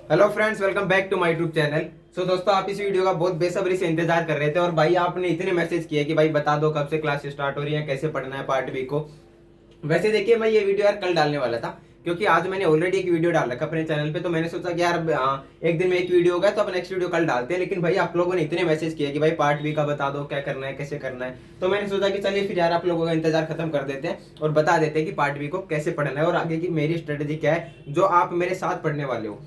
Hello friends, welcome back to my YouTube channel. So दोस्तों, आप इस वीडियो का बहुत बेसब्री से इंतजार कर रहे थे और भाई आपने इतने मैसेज किए कि भाई बता दो कब से क्लास स्टार्ट हो रही है, कैसे पढ़ना है पार्ट बी को। वैसे देखिए, मैं ये वीडियो यार कल डालने वाला था क्योंकि आज मैंने ऑलरेडी एक वीडियो डाल रखा अपने चैनल पे। तो मैंने सोचा कि यार एक दिन में एक वीडियो होगा तो अब नेक्स्ट वीडियो कल डालते हैं। लेकिन भाई आप लोगों ने इतने मैसेज किए कि भाई पार्ट बी का बता दो, क्या करना है, कैसे करना है। तो मैंने सोचा कि चलिए फिर यार आप लोगों का इंतजार खत्म कर देते हैं और बता देते हैं कि पार्ट बी को कैसे पढ़ना है और आगे की मेरी स्ट्रेटेजी क्या है जो आप मेरे साथ पढ़ने वाले हो।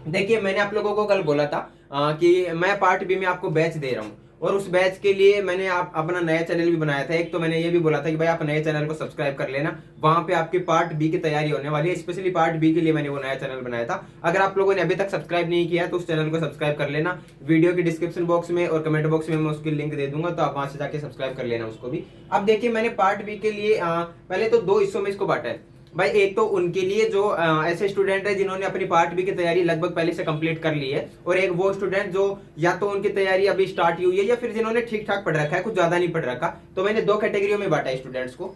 देखिए, मैंने आप लोगों को कल बोला था कि मैं पार्ट बी में आपको बैच दे रहा हूँ और उस बैच के लिए मैंने आप अपना नया चैनल भी बनाया था। एक तो मैंने ये भी बोला था कि भाई आप नए चैनल को सब्सक्राइब कर लेना, वहां पे आपकी पार्ट बी की तैयारी होने वाली है। स्पेशली पार्ट बी के लिए मैंने वो नया चैनल बनाया था। अगर आप लोगों ने अभी तक सब्सक्राइब नहीं किया तो उस चैनल को सब्सक्राइब कर लेना। वीडियो की डिस्क्रिप्शन बॉक्स में और कमेंट बॉक्स में मैं उसकी लिंक दे दूंगा, तो आप वहां से जाके सब्सक्राइब कर लेना उसको भी। अब देखिए, मैंने पार्ट बी के लिए पहले तो दो हिस्सों में इसको बांटा है भाई। एक तो उनके लिए जो ऐसे स्टूडेंट है जिन्होंने अपनी पार्ट बी की तैयारी लगभग पहले से कंप्लीट कर ली है, और एक वो स्टूडेंट जो या तो उनकी तैयारी अभी स्टार्ट ही हुई है या फिर जिन्होंने ठीक ठाक पढ़ रखा है, कुछ ज्यादा नहीं पढ़ रखा। तो मैंने दो कैटेगरियों में बांटा है स्टूडेंट्स को।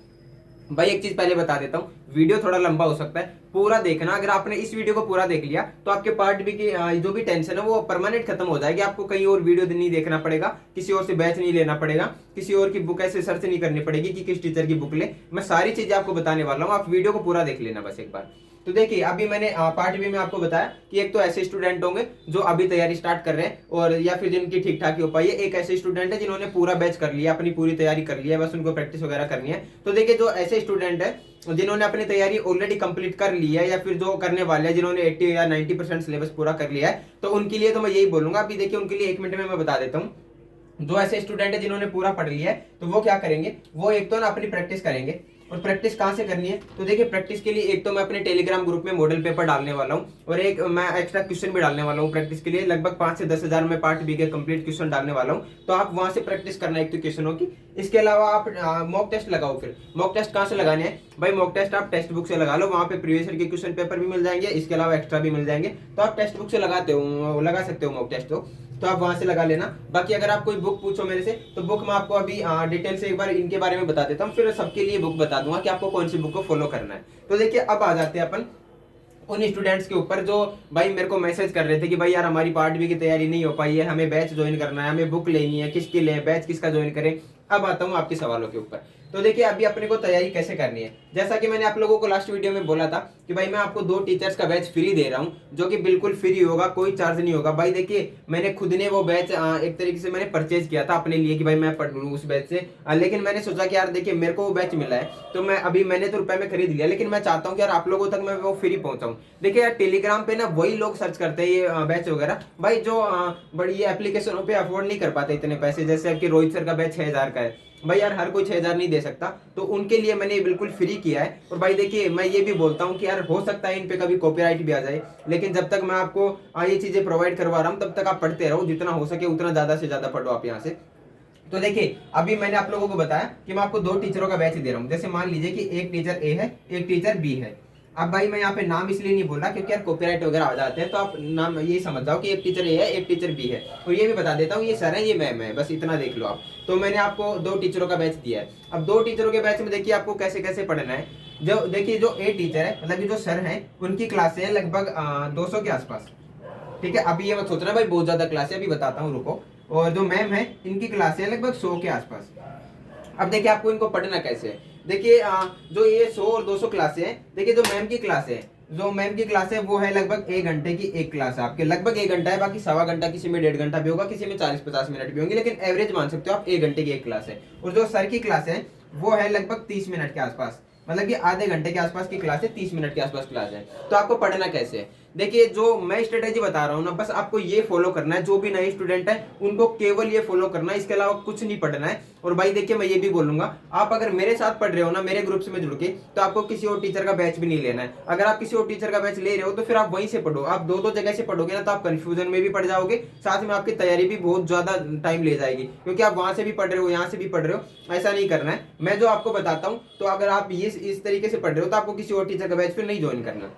भाई एक चीज पहले बता देता हूँ, वीडियो थोड़ा लंबा हो सकता है, पूरा देखना। अगर आपने इस वीडियो को पूरा देख लिया तो आपके पार्ट बी की जो भी टेंशन है वो परमानेंट खत्म हो जाएगी। आपको कहीं और वीडियो नहीं देखना पड़ेगा, किसी और से बैच नहीं लेना पड़ेगा, किसी और की बुक ऐसे सर्च नहीं करनी पड़ेगी कि किस टीचर की बुक ले। मैं सारी चीजें आपको बताने वाला हूँ, आप वीडियो को पूरा देख लेना बस एक बार। तो देखिए, अभी मैंने पार्ट बी में आपको बताया कि एक तो ऐसे स्टूडेंट होंगे जो अभी तैयारी स्टार्ट कर रहे हैं और या फिर जिनकी ठीक ठाक ही हो पाई है। एक ऐसे स्टूडेंट है जिन्होंने पूरा बैच कर लिया, अपनी पूरी तैयारी कर ली है, बस उनको प्रैक्टिस वगैरह करनी है। तो देखिए, जो ऐसे स्टूडेंट है जिन्होंने अपनी तैयारी ऑलरेडी कंप्लीट कर ली है या फिर जो करने वाले हैं, जिन्होंने 80 या 90% सिलेबस पूरा कर लिया है, तो उनके लिए तो मैं यही बोलूंगा। अभी देखिए, उनके लिए 1 मिनट में मैं बता देता हूँ। जो ऐसे स्टूडेंट है जिन्होंने पूरा पढ़ लिया है तो वो क्या करेंगे, वो एक तो ना अपनी प्रैक्टिस करेंगे। और प्रैक्टिस कहाँ से करनी है, तो देखिए प्रैक्टिस के लिए एक तो मैं अपने टेलीग्राम ग्रुप में मॉडल पेपर डालने वाला हूँ और एक मैं एक्स्ट्रा क्वेश्चन भी डालने वाला हूँ प्रैक्टिस के लिए। लगभग 5 से 10 हजार में पार्ट बी के कंप्लीट क्वेश्चन डालने वाला हूँ, तो आप वहां से प्रैक्टिस करना एक तो क्वेश्चनों की। इसके अलावा आप मॉक टेस्ट लगाओ। फिर मॉक टेस्ट कहाँ से लगाने हैं भाई, मॉक टेस्ट आप टेक्स्ट बुक से लगा लो, वहां पे प्रीवियस ईयर के क्वेश्चन पेपर भी मिल जाएंगे, इसके अलावा एक्स्ट्रा भी मिल जाएंगे। तो आप टेक्स्ट बुक से लगा सकते हो मॉक टेस्ट तो आप वहां से लगा लेना। बाकी अगर आप कोई बुक पूछो मेरे से तो बुक मैं आपको अभी डिटेल से एक बार इनके बारे में बता देता हूँ, फिर सबके लिए बुक बता दूंगा कि आपको कौन सी बुक को फॉलो करना है। तो देखिए, अब आ जाते हैं अपन उन स्टूडेंट्स के ऊपर जो भाई मेरे को मैसेज कर रहे थे कि भाई यार हमारी पार्ट बी की तैयारी नहीं हो पाई है, हमें बैच ज्वाइन करना है, हमें बुक लेनी है, किसकी लें, बैच किसका ज्वाइन करें। अब आता हूँ आपके सवालों के ऊपर। तो देखिए, अभी अपने को तैयारी कैसे करनी है, जैसा कि मैंने आप लोगों को लास्ट वीडियो में बोला था कि भाई मैं आपको 2 टीचर्स का बैच फ्री दे रहा हूँ, जो कि बिल्कुल फ्री होगा, कोई चार्ज नहीं होगा। भाई देखिए, मैंने खुद ने वो बैच एक तरीके से मैंने परचेज किया था अपने लिए कि भाई मैं पढ़ लूँ उस बैच से। लेकिन मैंने सोचा कि यार देखिए, मेरे को वो बैच मिला है तो मैंने तो रुपए में खरीद लिया, लेकिन मैं चाहता हूँ कि यार आप लोगों तक मैं वो फ्री पहुंचाऊं। देखिए यार, टेलीग्राम पे ना वही लोग सर्च करते हैं ये बैच वगैरह, भाई जो बड़ी एप्लीकेशनों पे अफोर्ड नहीं कर पाते इतने पैसे। जैसे कि रोहित सर का बैच 6 हजार का है, भाई यार हर कोई 6 हजार नहीं दे सकता, तो उनके लिए मैंने बिल्कुल फ्री किया है। और भाई देखिए, मैं ये भी बोलता हूँ कि यार हो सकता है इन पे कभी कॉपीराइट भी आ जाए, लेकिन जब तक मैं आपको ये चीजें प्रोवाइड करवा रहा हूँ तब तक आप पढ़ते रहो, जितना हो सके उतना ज्यादा से ज्यादा पढ़ो आप यहाँ से। तो देखिए, अभी मैंने आप लोगों को बताया कि मैं आपको 2 टीचरों का बैच दे रहा हूँ। जैसे मान लीजिए कि एक टीचर ए है, एक टीचर बी है। अब भाई मैं यहाँ पे नाम इसलिए नहीं बोल रहा क्योंकि यार कॉपीराइट वगैरह आ जाते हैं, तो आप नाम यही समझ जाओ कि एक टीचर ए है, एक टीचर बी है। और ये भी बता देता हूँ, ये सर है, ये मैम है, बस इतना देख लो आप। तो मैंने आपको 2 टीचरों का बैच दिया है। अब 2 टीचरों के बैच में देखिए आपको कैसे कैसे पढ़ना है। जो देखिए, जो ए टीचर है मतलब जो सर है, उनकी क्लास है लगभग 200 के आसपास। ठीक है, अभी ये मत सोचना भाई बहुत ज्यादा क्लास है, अभी बताता हूँ रुको। और जो मैम है, इनकी क्लास है लगभग 100 के आसपास। अब देखिए, आपको इनको पढ़ना कैसे है। देखिए, जो ये 100 और 200 क्लासे हैं, देखिए जो मैम की क्लास है, जो मैम की क्लास है वो है लगभग 1 घंटे की एक क्लास है आपके, लगभग 1 घंटा है, बाकी सवा घंटा, किसी में 1.5 घंटा भी होगा, किसी में 40-50 मिनट भी होंगे, लेकिन एवरेज मान सकते हो आप 1 घंटे की एक क्लास है। और जो सर की क्लास है वो है लगभग 30 मिनट के आसपास, मतलब कि आधे घंटे के आसपास की क्लास है, 30 मिनट के आसपास क्लास है। तो आपको पढ़ना कैसे है, देखिए जो मैं स्ट्रेटेजी बता रहा हूँ ना, बस आपको ये फॉलो करना है। जो भी नए स्टूडेंट है उनको केवल ये फॉलो करना है, इसके अलावा कुछ नहीं पढ़ना है। और भाई देखिए, मैं ये भी बोलूंगा, आप अगर मेरे साथ पढ़ रहे हो ना, मेरे ग्रुप से में जुड़ के, तो आपको किसी और टीचर का बैच भी नहीं लेना है। अगर आप किसी और टीचर का बैच ले रहे हो तो फिर आप वहीं से पढ़ो। आप दो दो जगह से पढ़ोगे ना तो आप कंफ्यूजन में भी पड़ जाओगे, साथ में आपकी तैयारी भी बहुत ज्यादा टाइम ले जाएगी, क्योंकि आप वहां से भी पढ़ रहे हो, यहाँ से भी पढ़ रहे हो। ऐसा नहीं करना है। मैं जो आपको बताता हूँ, तो अगर आप ये इस तरीके से पढ़ रहे हो तो आपको किसी और टीचर का बैच फिर नहीं ज्वाइन करना।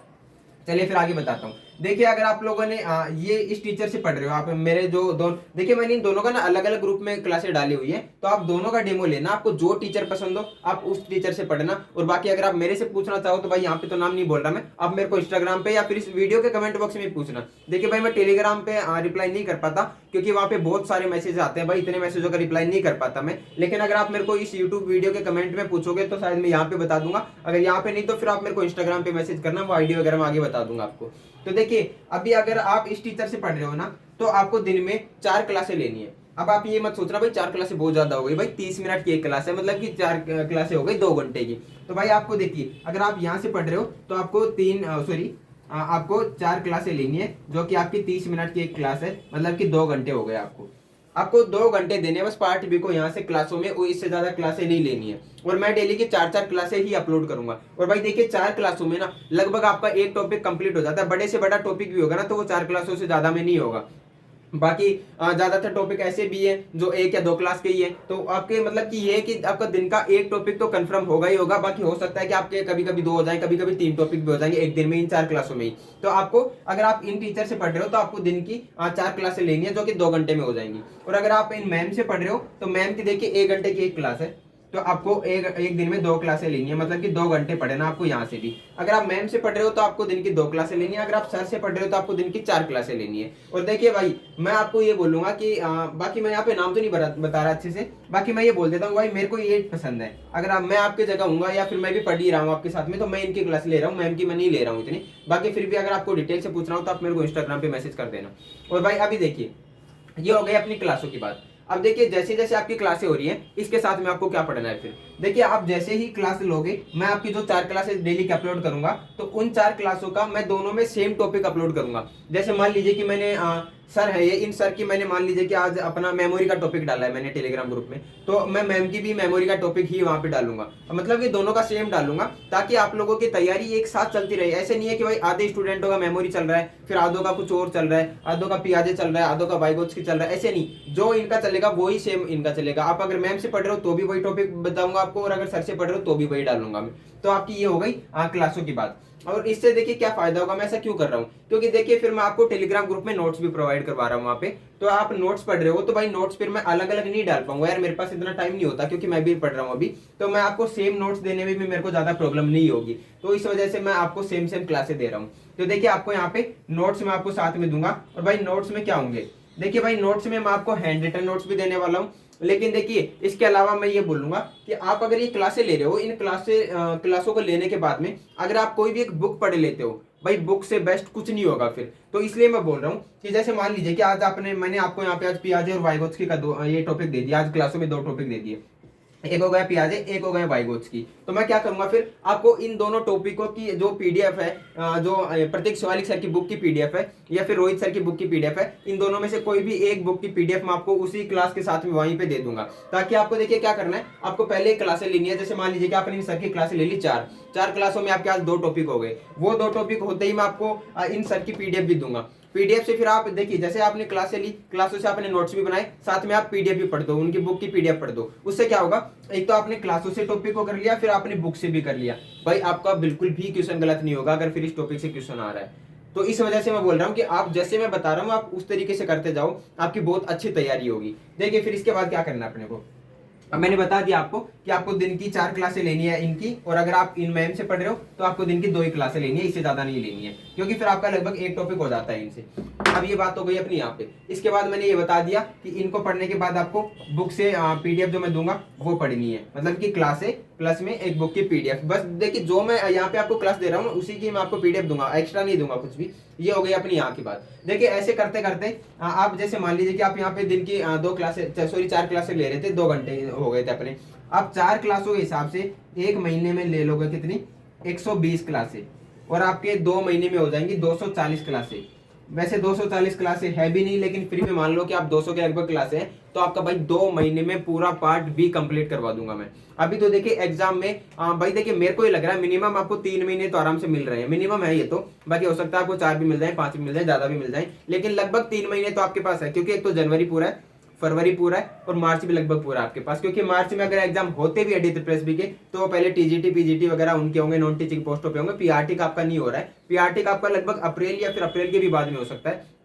चलिए फिर आगे बताता हूँ। देखिए अगर आप लोगों ने ये इस टीचर से पढ़ रहे हो, आप मेरे जो दोनों, देखिए मैंने इन दोनों का ना अलग अलग ग्रुप में क्लासेस डाली हुई है, तो आप दोनों का डेमो लेना, आपको जो टीचर पसंद हो आप उस टीचर से पढ़ना। और बाकी अगर आप मेरे से पूछना चाहो तो भाई यहाँ पे तो नाम नहीं बोल रहा मैं, आप मेरे को इंस्टाग्राम पे या फिर इस वीडियो के कमेंट बॉक्स में पूछना। देखिए भाई मैं टेलीग्राम पे रिप्लाई नहीं कर पाता क्योंकि वहाँ पे बहुत सारे मैसेज आते हैं भाई, इतने मैसेजों का रिप्लाई नहीं कर पाता मैं। लेकिन अगर आप मेरे को इस यूट्यूब वीडियो के कमेंट में पूछोगे तो शायद मैं यहाँ पे बता दूंगा, अगर यहाँ पे नहीं तो फिर आप मेरे को इंस्टाग्राम पे मैसेज करना, वो आईडी वगैरह मैं आगे बता दूंगा आपको। तो देखिए अभी अगर आप इस टीचर से पढ़ रहे हो ना, तो आपको दिन में 4 क्लासें लेनी है। अब आप ये मत सोचना भाई 4 क्लासें बहुत ज्यादा हो गई, भाई 30 मिनट की एक क्लास है, मतलब कि 4 क्लासें हो गई 2 घंटे की। तो भाई आपको देखिए अगर आप यहाँ से पढ़ रहे हो तो आपको आपको 4 क्लासें लेनी है, जो कि आपकी 30 मिनट की एक क्लास है, मतलब कि 2 घंटे हो गए आपको 2 घंटे देने बस पार्ट बी को यहाँ से क्लासों में, इससे ज्यादा क्लासें नहीं लेनी है। और मैं डेली की 4 क्लासें ही अपलोड करूंगा। और भाई देखिए 4 क्लासों में ना लगभग आपका एक टॉपिक कंप्लीट हो जाता है, बड़े से बड़ा टॉपिक भी होगा ना तो वो 4 क्लासों से ज्यादा में नहीं होगा। बाकी ज्यादातर टॉपिक ऐसे भी है जो 1 या 2 क्लास के ही है, तो आपके मतलब कि ये है कि आपका दिन का एक टॉपिक तो कंफर्म होगा ही होगा। बाकी हो सकता है कि आपके कभी कभी 2 हो जाए, कभी कभी 3 टॉपिक भी हो जाएंगे एक दिन में, इन 4 क्लासों में ही। तो आपको अगर आप इन टीचर से पढ़ रहे हो तो आपको दिन की 4 क्लासें लेनी है, जो कि 2 घंटे में हो जाएंगी। और अगर आप इन मैम से पढ़ रहे हो तो मैम की देखिए 1 घंटे की एक क्लास है, तो आपको एक दिन में 2 क्लासें लेनी है, मतलब कि 2 घंटे पढ़ना आपको यहाँ से भी। अगर आप मैम से पढ़ रहे हो तो आपको दिन की 2 क्लासें लेनी है, अगर आप सर से पढ़ रहे हो तो आपको दिन की 4 क्लासें लेनी है। और देखिए भाई मैं आपको ये बोलूंगा कि बाकी मैं यहाँ पे नाम तो नहीं बता रहा अच्छे से, बाकी मैं ये बोल देता हूँ भाई मेरे को ये पसंद है, अगर मैं आपके जगह हूँ या फिर मैं भी पढ़ ही रहा हूँ आपके साथ में, तो मैं इनकी क्लास ले रहा हूँ, मैम की मैं नहीं ले रहा हूँ इतनी। बाकी फिर भी अगर आपको डिटेल से पूछना हो तो आप मेरे को इंस्टाग्राम पे मैसेज कर देना। और भाई अभी देखिए ये हो गई अपनी क्लासों की बात। अब देखिए जैसे जैसे आपकी क्लासें हो रही हैं इसके साथ में आपको क्या पढ़ना है। फिर देखिए आप जैसे ही क्लास लोगे, मैं आपकी जो 4 क्लासेस डेली की अपलोड करूंगा, तो उन 4 क्लासों का मैं दोनों में सेम टॉपिक अपलोड करूंगा। जैसे मान लीजिए कि मैंने सर है ये, इन सर की मैंने मान लीजिए कि आज अपना मेमोरी का टॉपिक डाला है मैंने टेलीग्राम ग्रुप में, तो मैं मैम की भी मेमोरी का टॉपिक ही वहां पे डालूंगा, मतलब कि दोनों का सेम डालूंगा, ताकि आप लोगों की तैयारी एक साथ चलती रहे। ऐसे नहीं है कि भाई आधे स्टूडेंटों का मेमोरी चल रहा है, फिर आधों का कुछ और चल रहा है, आधों का पियाजे चल रहा है, आधों का वाइगोत्स्की चल रहा है, ऐसे नहीं। जो इनका चलेगा वही सेम इनका चलेगा। आप अगर मैम से पढ़ रहे हो तो भी वही टॉपिक बताऊंगा आपको, और अगर सर से पढ़ रहे हो तो भी वही डालूंगा मैं। तो आपकी ये हो गई क्लासों की बात। और इससे देखिए क्या फायदा होगा, मैं ऐसा क्यों कर रहा हूँ, क्योंकि देखिए फिर मैं आपको टेलीग्राम ग्रुप में नोट्स भी प्रोवाइड करवा रहा हूँ वहाँ पे। तो आप नोट्स पढ़ रहे हो तो भाई नोट्स फिर मैं अलग अलग नहीं डाल पाऊंगा यार, मेरे पास इतना टाइम नहीं होता, क्योंकि मैं भी पढ़ रहा हूँ अभी। तो मैं आपको सेम नोट्स देने में भी मेरे को ज्यादा प्रॉब्लम नहीं होगी, तो इस वजह से मैं आपको सेम क्लासेस दे रहा हूँ। तो देखिए आपको यहाँ पे नोट्स में आपको साथ में दूंगा। और भाई नोट्स में क्या होंगे, देखिए भाई नोट्स में मैं आपको हैंड रिटन नोट्स भी देने वाला हूँ। लेकिन देखिए इसके अलावा मैं ये बोलूंगा कि आप अगर ये क्लासें ले रहे हो, इन क्लासों को लेने के बाद में अगर आप कोई भी एक बुक पढ़ लेते हो, भाई बुक से बेस्ट कुछ नहीं होगा फिर। तो इसलिए मैं बोल रहा हूँ कि जैसे मान लीजिए कि आज मैंने आपको यहाँ पे आज पियाजे और वाइगोत्स्की का ये टॉपिक दे दिया, आज क्लासों में 2 टॉपिक दे दिए, एक हो गया पियाजे, एक हो गया वाइगोत्स्की। तो मैं क्या करूंगा फिर, आपको इन दोनों टॉपिकों की जो पीडीएफ है, जो प्रतीक शिवालिक सर की बुक की पीडीएफ है या फिर रोहित सर की बुक की पीडीएफ है, इन दोनों में से कोई भी एक बुक की पीडीएफ मैं आपको उसी क्लास के साथ में वहीं पे दे दूंगा। ताकि आपको देखिए क्या करना है, आपको पहले क्लासें लेनी है। जैसे मान लीजिए कि आपने इन सर की क्लासें ले ली 4 क्लासों में आपके पास 2 टॉपिक हो गए, वो 2 टॉपिक होते ही मैं आपको इन सर की पीडीएफ भी दूंगा। पीडीएफ से फिर आप देखिए जैसे आपने क्लासें ली, क्लासों से आपने नोट्स भी बनाए, साथ में आप पीडीएफ भी पढ़ दो, उनकी बुक की पीडीएफ पढ़ दो। उससे क्या होगा, एक तो आपने क्लासों से टॉपिक को कर लिया, फिर आपने बुक से भी कर लिया, भाई आपका बिल्कुल भी क्वेश्चन गलत नहीं होगा अगर फिर इस टॉपिक से क्वेश्चन आ रहा है। तो इस वजह से मैं बोल रहा हूँ कि आप जैसे मैं बता रहा हूँ आप उस तरीके से करते जाओ, आपकी बहुत अच्छी तैयारी होगी। देखिए फिर इसके बाद क्या करना है अपने को, अब मैंने बता दिया आपको कि आपको दिन की 4 क्लासें लेनी है इनकी, और अगर आप इन मैम से पढ़ रहे हो तो आपको दिन की 2 ही क्लासें लेनी है, इससे ज्यादा नहीं लेनी है, क्योंकि फिर आपका लगभग एक टॉपिक हो जाता है इनसे। अब ये बात हो गई अपनी यहाँ पे। इसके बाद मैंने ये बता दिया कि इनको पढ़ने के बाद आपको बुक से पीडीएफ जो मैं दूंगा वो पढ़नी है, मतलब कि क्लासें प्लस में एक बुक की पीडीएफ। बस देखिए जो मैं यहाँ पे आपको क्लास दे रहा हूँ उसी की मैं आपको पीडीएफ दूंगा, एक्स्ट्रा नहीं दूंगा कुछ भी। ये हो गई अपनी यहाँ की बात। देखिए ऐसे करते करते आप जैसे मान लीजिए कि आप यहाँ पे दिन की 4 क्लासें ले रहे थे, 2 घंटे हो गए थे अपने। आप 4 क्लासों के हिसाब से एक महीने में ले लोगे कितनी, 120 क्लासें, और आपके 2 महीने में हो जाएंगी 240 क्लासें। वैसे 240 क्लासें है भी नहीं, लेकिन फिर भी मान लो कि आप 200 के लगभग क्लासें हैं, तो आपका भाई 2 महीने में पूरा पार्ट भी कंप्लीट करवा दूंगा मैं। अभी तो देखिए एग्जाम में भाई देखिए मेरे को ये लग रहा है मिनिमम आपको 3 महीने तो आराम से मिल रहे हैं, मिनिमम है ये तो। बाकी हो सकता है आपको 4 भी मिल जाए, 5 भी मिल जाए, ज्यादा भी मिल जाए, लेकिन लगभग 3 महीने तो आपके पास है, क्योंकि एक तो जनवरी पूरा है, फरवरी पूरा है और मार्च भी लगभग पूरा आपके पास, क्योंकि मार्च में अगर एग्जाम होते भी एडिट प्रेस बी के तो पहले टीजीटी पीजीटी वगैरह उनके होंगे, नॉन टीचिंग पोस्टों पे होंगे। पीआरटी का आपका नहीं हो रहा है, पीआरटी का आपका लगभग अप्रैल या फिर अप्रैल के भी बाद में हो सकता है।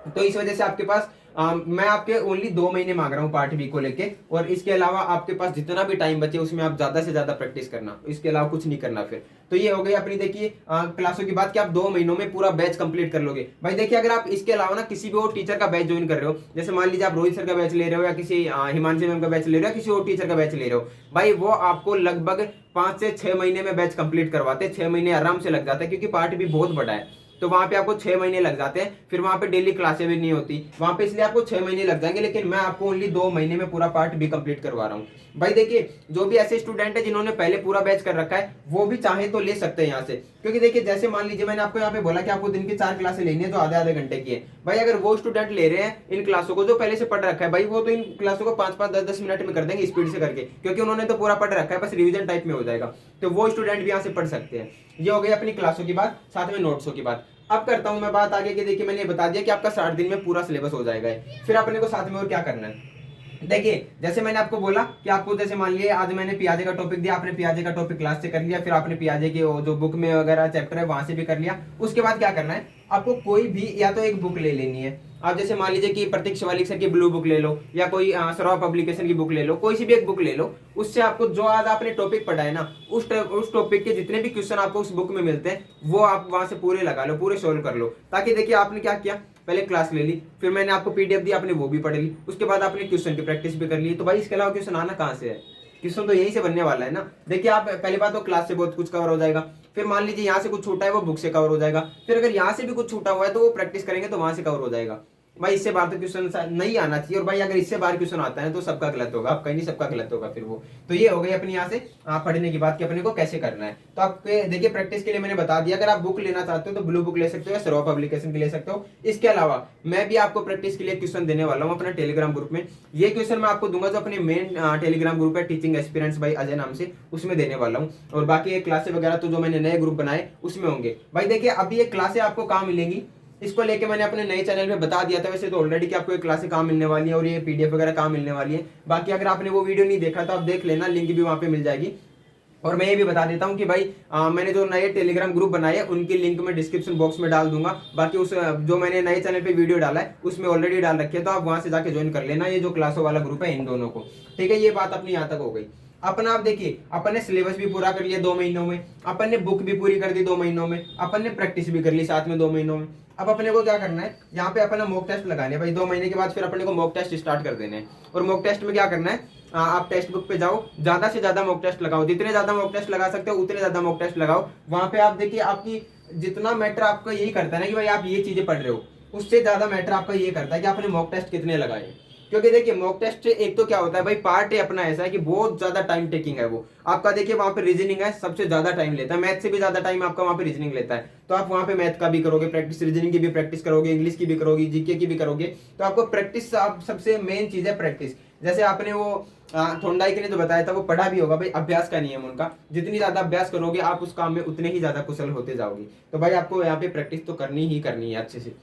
तो इस वजह से आपके पास मैं आपके ओनली 2 महीने मांग रहा हूँ पार्ट बी को लेके, और इसके अलावा आपके पास जितना भी टाइम बचे उसमें आप ज्यादा से ज्यादा प्रैक्टिस करना, इसके अलावा कुछ नहीं करना फिर। तो ये हो गई अपनी देखिए क्लासों की बात कि आप 2 महीनों में पूरा बैच कंप्लीट कर लोगे। भाई देखिए अगर आप इसके अलावा ना किसी भी और टीचर का बैच ज्वाइन कर रहे हो, जैसे मान लीजिए आप रोहित सर का बैच ले रहे हो या किसी हिमांशु मैम का बैच ले रहे हो, किसी और टीचर का बैच ले रहे हो, भाई वो आपको लगभग 5 से 6 महीने में बैच कंप्लीट करवाते हैं। 6 महीने आराम से लग जाते हैं, क्योंकि पार्ट भी बहुत बड़ा है, तो वहां पे आपको 6 महीने लग जाते हैं। फिर वहां पे डेली क्लासें भी नहीं होती वहां पे, इसलिए आपको 6 महीने लग जाएंगे, लेकिन मैं आपको ओनली 2 महीने में पूरा पार्ट भी कंप्लीट करवा रहा हूँ। भाई देखिए जो भी ऐसे स्टूडेंट है जिन्होंने पहले पूरा बैच कर रखा है वो भी चाहे तो ले सकते हैं यहाँ से, क्योंकि देखिए जैसे मान लीजिए मैंने आपको यहाँ पे बोला कि आपको दिन की 4 क्लासें लेनी है जो आधे आधे घंटे की है। भाई अगर वो स्टूडेंट ले रहे हैं इन क्लासों को जो पहले से पढ़ रखा है, भाई वो तो इन क्लासों को 5-5 10-10 मिनट में कर देंगे स्पीड से करके, क्योंकि उन्होंने तो पूरा पढ़ रखा है, बस रिविजन टाइप में हो जाएगा। तो वो स्टूडेंट भी यहाँ से पढ़ सकते हैं। ये हो गई अपनी क्लासों की बात, साथ में नोट्सों की बात। अब करता हूं मैं बात आगे की। देखिए मैंने बता दिया कि आपका 60 दिन में पूरा सिलेबस हो जाएगा। फिर अपने को साथ में और क्या करना है, देखिए जैसे मैंने आपको बोला कि आपको जैसे मान लिया आज मैंने पियाजे का टॉपिक दिया, आपने पियाजे का टॉपिक क्लास से कर लिया, फिर आपने पियाजे की जो बुक में वगैरह चैप्टर है वहां से भी कर लिया। उसके बाद क्या करना है, आपको कोई भी या तो एक बुक ले लेनी है। आप जैसे मान लीजिए कि प्रतीक शिवालिक सर की ब्लू बुक ले लो, या कोई सौरभ पब्लिकेशन की बुक ले लो, कोई सी भी एक बुक ले लो। उससे आपको जो आज आपने टॉपिक पढ़ा है ना, उस टॉपिक के जितने भी क्वेश्चन आपको उस बुक में मिलते हैं वो आप वहां से पूरे लगा लो, पूरे सोल्व कर लो। ताकि देखिए आपने क्या किया, पहले क्लास ले ली, फिर मैंने आपको पीडीएफ दी, आपने वो भी पढ़ ली, उसके बाद आपने क्वेश्चन की प्रैक्टिस भी कर ली। तो भाई इसके अलावा क्वेश्चन आना कहाँ से है, क्वेश्चन तो यही से बनने वाला है ना। देखिए आप पहली बात तो क्लास से बहुत कुछ कवर हो जाएगा, फिर मान लीजिए यहाँ से कुछ छूटा है वो बुक से कवर हो जाएगा, फिर अगर यहाँ से भी कुछ छूटा हुआ है तो वो प्रैक्टिस करेंगे तो वहां से कवर हो जाएगा। भाई इससे बाहर तो क्वेश्चन नहीं आना चाहिए, और भाई अगर इससे बाहर क्वेश्चन आता है तो सबका गलत होगा, आपका नहीं सबका गलत होगा फिर वो। तो ये हो गई अपनी यहाँ से पढ़ने की बात कि अपने को कैसे करना है। तो आप देखिए प्रैक्टिस के लिए मैंने बता दिया, अगर आप बुक लेना चाहते हो तो ब्लू बुक ले सकते हो या सौरभ पब्लिकेशन की ले सकते हो। इसके अलावा मैं भी आपको प्रैक्टिस के लिए क्वेश्चन देने वाला हूँ अपने टेलीग्राम ग्रुप में। ये क्वेश्चन मैं आपको दूंगा जो अपने मेन टेलीग्राम ग्रुप है टीचिंग एक्सपीरियंस बाय अजय नाम से, उसमें देने वाला हूँ। और बाकी क्लासे वगैरह तो जो मैंने नए ग्रुप बनाए उसमें होंगे। भाई देखिए अभी ये क्लासे आपको कहाँ मिलेंगी, इसको लेके मैंने अपने नए चैनल में बता दिया था वैसे तो ऑलरेडी कि आपको ये क्लासें कहाँ मिलने वाली है और ये पीडीएफ वगैरह कहाँ मिलने वाली है। बाकी अगर आपने वो वीडियो नहीं देखा तो आप देख लेना, लिंक भी वहाँ पे मिल जाएगी। और मैं ये भी बता देता हूँ कि भाई मैंने जो नए टेलीग्राम ग्रुप बनाए हैं उनकी लिंक मैं डिस्क्रिप्शन बॉक्स में डाल दूंगा। बाकी उस जो मैंने नए चैनल पे वीडियो डाला है उसमें ऑलरेडी डाल रखी है, तो आप वहां से जाके ज्वाइन कर लेना ये जो क्लासों वाला ग्रुप है इन दोनों को। ठीक है, ये बात अपनी यहाँ तक हो गई। अपना आप देखिए अपन ने सिलेबस भी पूरा कर लिया 2 महीनों में, अपन ने बुक भी पूरी कर दी 2 महीनों में, अपन ने प्रैक्टिस भी कर ली साथ में 2 महीनों में। अब अपने को क्या करना है, यहाँ पे अपना मॉक टेस्ट लगाने हैं भाई 2 महीने के बाद, फिर अपने को मॉक टेस्ट स्टार्ट कर देने हैं। और मॉक टेस्ट में क्या करना है, आप टेक्स्ट बुक पे जाओ, ज्यादा से ज्यादा मॉक टेस्ट लगाओ, जितने ज्यादा मॉक टेस्ट लगा सकते हो उतने ज्यादा मॉक टेस्ट लगाओ। वहां पे आप देखिए आपकी जितना मैटर आपका यही करता है ना कि भाई आप ये चीजें पढ़ रहे हो, उससे ज्यादा मैटर आपका ये करता है कि आपने मॉक टेस्ट कितने लगाए। क्योंकि देखिए मॉक टेस्ट से एक तो क्या होता है भाई, पार्ट है अपना ऐसा है कि बहुत ज्यादा टाइम टेकिंग है वो आपका। देखिए वहां पे रीजनिंग है सबसे ज्यादा टाइम लेता है, मैथ से भी ज्यादा टाइम आपका वहां पे रीजनिंग लेता है। तो आप वहां पे मैथ का भी करोगे प्रैक्टिस, रीजनिंग की भी प्रैक्टिस करोगे, इंग्लिश की भी करोगे, जीके की भी करोगे। तो आपको प्रैक्टिस सबसे मेन चीज है प्रैक्टिस। जैसे आपने वो थोंडाइक ने जो बताया था वो पढ़ा भी होगा भाई, अभ्यास का नियम उनका, जितनी ज्यादा अभ्यास करोगे आप उस काम में उतने ही ज्यादा कुशल होते जाओगे। तो भाई आपको यहाँ पे प्रैक्टिस तो करनी ही करनी है अच्छे से।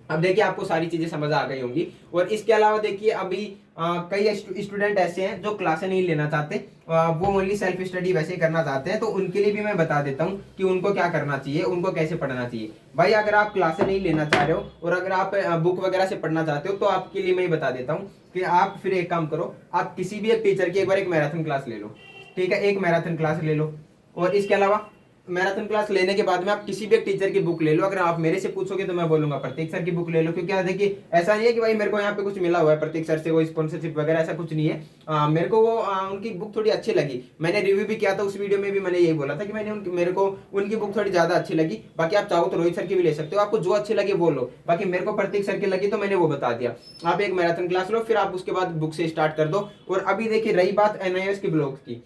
अब देखिए आपको सारी चीजें समझ आ गई होंगी। और इसके अलावा देखिए अभी कई स्टूडेंट ऐसे हैं जो क्लासें नहीं लेना चाहते, वो ओनली सेल्फ स्टडी वैसे ही करना चाहते हैं। तो उनके लिए भी मैं बता देता हूँ कि उनको क्या करना चाहिए, उनको कैसे पढ़ना चाहिए। भाई अगर आप क्लासें नहीं लेना चाह रहे हो और अगर आप बुक वगैरह से पढ़ना चाहते हो तो आपके लिए मैं बता देता हूँ कि आप फिर एक काम करो, आप किसी भी एक टीचर की एक बार एक मैराथन क्लास ले लो। ठीक है, एक मैराथन क्लास ले लो। और इसके अलावा मैराथन क्लास लेने के बाद में आप किसी भी एक टीचर की बुक ले लो। अगर आप मेरे से पूछोगे तो मैं बोलूंगा प्रतीक सर की बुक ले लो, क्योंकि देखिए ऐसा नहीं है कि भाई मेरे को यहाँ पे कुछ मिला हुआ है प्रतीक सर से कोई स्पॉन्सरशिप वगैरह, ऐसा कुछ नहीं है। मेरे को वो उनकी बुक थोड़ी अच्छी लगी, मैंने रिव्यू भी किया था उस वीडियो में भी मैंने यही बोला था कि मेरे को उनकी बुक थोड़ी ज्यादा अच्छी लगी। बाकी आप चाहो तो रोहित सर की भी ले सकते हो, आपको जो अच्छी लगी वो लो। बाकी मेरे को प्रतीक सर की लगी तो मैंने वो बता दिया। आप एक मैराथन क्लास लो, फिर आप उसके बाद बुक से स्टार्ट कर दो। और अभी देखिए रही बात एनआईएस की ब्लॉक की,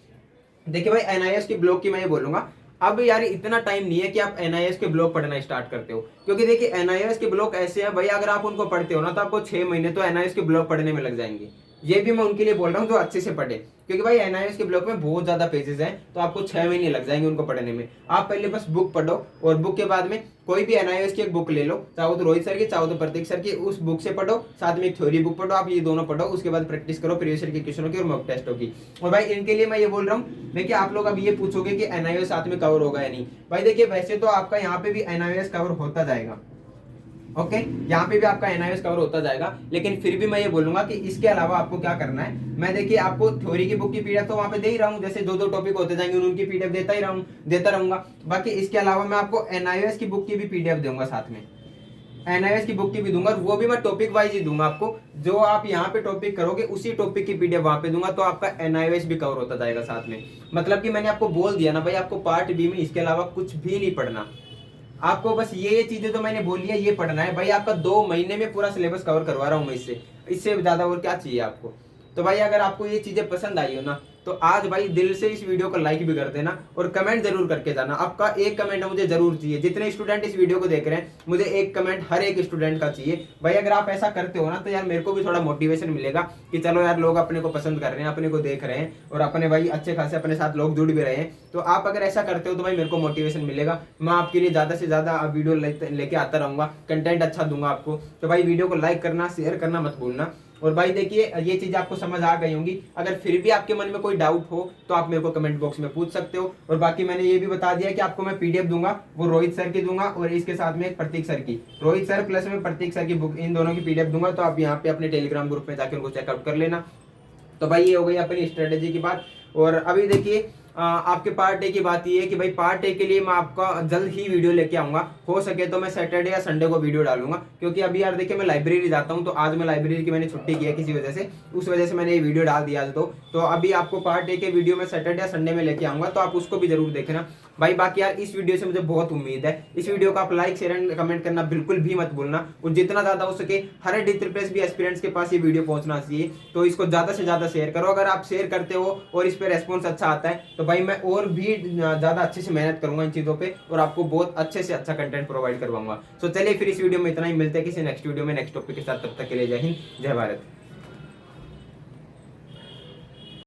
देखिए भाई एनआईएस की ब्लॉक की मैं ये बोलूंगा, अब यार इतना टाइम नहीं है कि आप एनआईएस के ब्लॉक पढ़ना स्टार्ट करते हो। क्योंकि देखिए एनआईएस के ब्लॉक ऐसे हैं भाई, अगर आप उनको पढ़ते हो ना तो आपको 6 महीने तो एनआईएस के ब्लॉक पढ़ने में लग जाएंगे। ये भी मैं उनके लिए बोल रहा हूँ जो अच्छे से पढ़े, क्योंकि भाई एनआईएस के ब्लॉक में बहुत ज्यादा पेजेस हैं, तो आपको 6 महीने लग जाएंगे उनको पढ़ने में। आप पहले बस बुक पढ़ो, और बुक के बाद में कोई भी एनआईएस की एक बुक ले लो, चाहे तो रोहित सर की, चाहे तो प्रतीक सर की, उस बुक से पढ़ो, साथ में एक थ्योरी बुक पढ़ो, आप ये दोनों पढ़ो, उसके बाद प्रैक्टिस करो प्रीवियस ईयर के क्वेश्चनों की और मॉक टेस्टों की। और भाई इनके लिए मैं ये बोल रहा हूँ, देखिए आप लोग अब ये पूछोगे कि एनआईएस साथ में कवर होगा या नहीं। भाई देखिए वैसे तो आपका यहाँ पे भी एनआईएस कवर होता जाएगा, ओके, यहाँ पे भी आपका एनआईएस कवर होता जाएगा, लेकिन फिर भी मैं ये बोलूंगा कि इसके अलावा आपको क्या करना है। मैं देखिए आपको थ्योरी की बुक की पीडीएफ तो वहां पे दे ही रहा हूँ, जैसे दो टॉपिक होते जाएंगे उनकी पीडीएफ देता रहूंगा। बाकी इसके अलावा मैं आपको एनआईएस की बुक की भी पीडीएफ दूंगा, साथ में एनआईएस की बुक की भी दूंगा, वो भी मैं टॉपिक वाइज ही दूंगा आपको। जो आप यहाँ पे टॉपिक करोगे उसी टॉपिक की पीडीएफ वहां पे दूंगा, तो आपका एनआईएस भी कवर होता जाएगा साथ में। मतलब कि मैंने आपको बोल दिया ना भाई, आपको पार्ट बी में इसके अलावा कुछ भी नहीं पढ़ना, आपको बस ये चीजें तो मैंने बोली है ये पढ़ना है। भाई आपका 2 महीने में पूरा सिलेबस कवर करवा रहा हूँ मैं, इससे ज्यादा और क्या चाहिए आपको। तो भाई अगर आपको ये चीजें पसंद आई हो ना, तो आज भाई दिल से इस वीडियो को लाइक भी कर देना और कमेंट जरूर करके जाना। आपका एक कमेंट मुझे जरूर चाहिए, जितने स्टूडेंट इस वीडियो को देख रहे हैं मुझे एक कमेंट हर एक स्टूडेंट का चाहिए। भाई अगर आप ऐसा करते हो ना, तो यार मेरे को भी थोड़ा मोटिवेशन मिलेगा कि चलो यार लोग अपने को पसंद कर रहे हैं, अपने को देख रहे हैं, और अपने भाई अच्छे खासे अपने साथ लोग जुड़ भी रहे हैं। तो आप अगर ऐसा करते हो तो भाई मेरे को मोटिवेशन मिलेगा, मैं आपके लिए ज्यादा से ज्यादा वीडियो लेके आता रहूंगा, कंटेंट अच्छा दूंगा आपको। तो भाई वीडियो को लाइक करना, शेयर करना मत भूलना। और भाई देखिए ये चीज आपको समझ आ गई होंगी, अगर फिर भी आपके मन में कोई डाउट हो तो आप मेरे को कमेंट बॉक्स में पूछ सकते हो। और बाकी मैंने ये भी बता दिया कि आपको मैं पीडीएफ दूंगा, वो रोहित सर की दूंगा और इसके साथ में एक प्रतीक सर की, रोहित सर प्लस में प्रतीक सर की बुक, इन दोनों की पीडीएफ दूंगा। तो आप यहाँ पे अपने टेलीग्राम ग्रुप में जाकर उनको चेकआउट कर लेना। तो भाई ये हो गई अपनी स्ट्रेटेजी की बात। और अभी देखिए आपके पार्ट ए की बात ये है कि भाई पार्ट ए के लिए मैं आपका जल्द ही वीडियो लेके आऊंगा, हो सके तो मैं सैटरडे या संडे को वीडियो डालूंगा, क्योंकि अभी यार देखिए मैं लाइब्रेरी जाता हूं, तो आज मैं लाइब्रेरी की मैंने छुट्टी की है किसी वजह से, उस वजह से मैंने ये वीडियो डाल दिया आज। तो अभी आपको पार्ट ए के वीडियो में सैटरडे या संडे में लेके आऊंगा, तो आप उसको भी जरूर देखना भाई। बाकी यार इस वीडियो से मुझे बहुत उम्मीद है, इस वीडियो को आप लाइक शेयर एंड कमेंट करना बिल्कुल भी मत भूलना, और जितना ज्यादा हो सके हर डिप्रेस भी एस्पिरेंट्स के पास ये वीडियो पहुंचना चाहिए, तो इसको ज्यादा से ज्यादा शेयर करो। अगर आप शेयर करते हो और इस पे रेस्पॉन्स अच्छा आता है तो भाई मैं और भी ज्यादा अच्छे से मेहनत करूंगा इन चीजों पे, और आपको बहुत अच्छे से अच्छा कंटेंट प्रोवाइड करवाऊंगा। तो चलिए फिर इस वीडियो में इतना ही, मिलते हैं किसी नेक्स्ट वीडियो में नेक्स्ट टॉपिक के साथ, तब तक के लिए जय हिंद जय भारत।